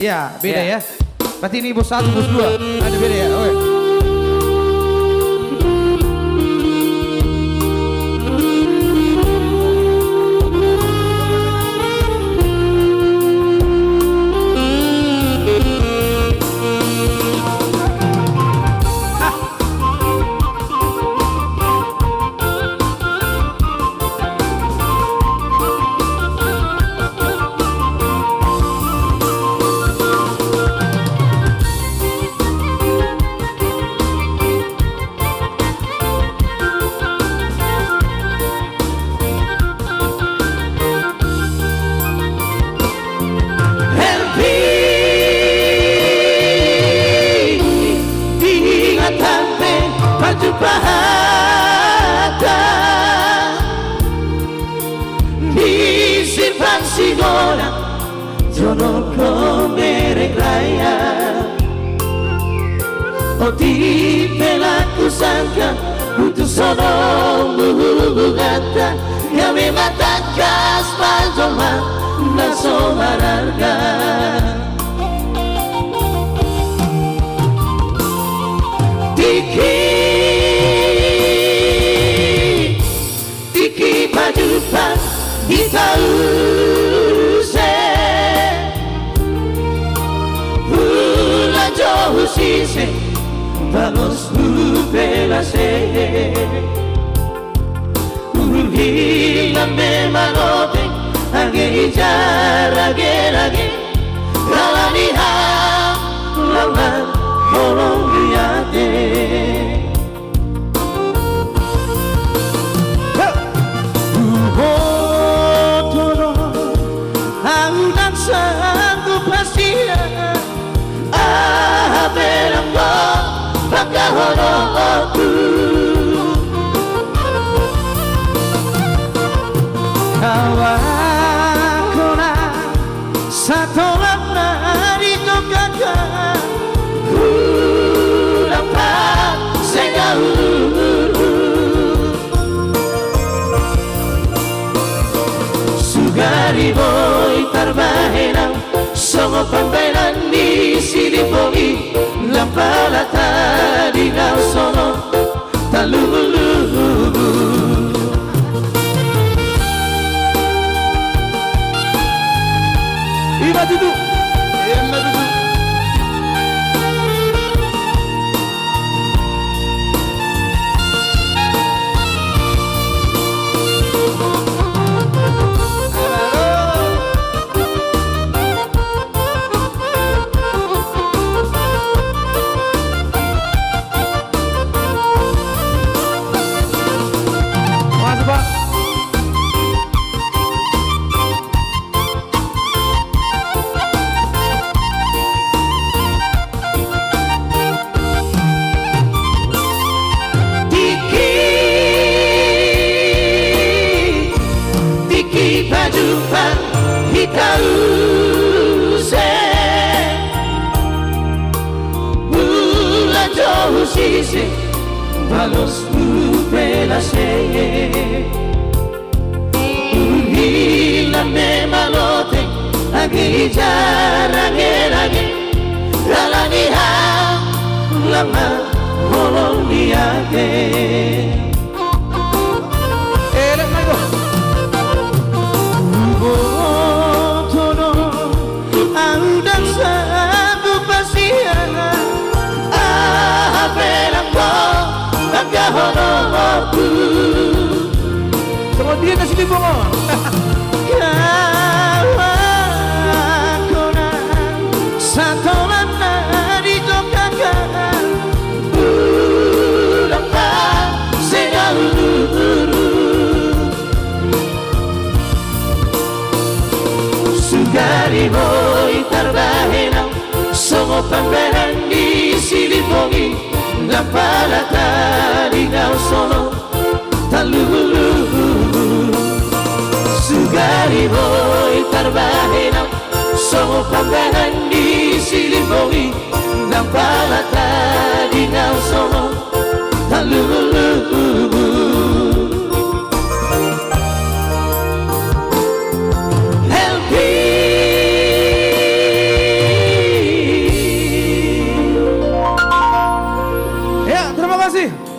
Ya, beda ya. Berarti ini bos 1, bos 2. Ada beda ya. Oke. Disimpan sigora jono komere raya. Oh di pelaku sangka untuk sono muhugata yang mematakas panjoma naso mararga. Tiki padupan Itause Bulan jauh sise Vamos velase Hilang memanote Age jarage Kalaniha Lama Tolong liate sanggup pastinya belang mo pagkahono aku kawaku na satu lamna di kakak kulang pa sugari boy tarbahenang songo pambelan di silipogi lampalata di kau sono talulu iba duduk Padupan Itause Bulan jauh sise Balos velase Hilang memalote Age jarage Kalaniha Lama Holong liate Sama dia nasi libongon. Kawaku na satu lamna di kakak pulang pa segala sugari boy tarbahenang songo pambelan di silipogi lampalata di kau sono talulu sugari boy tarbahenang songo pambelan di silipogi lampalata di kau sono talulu help me kasih.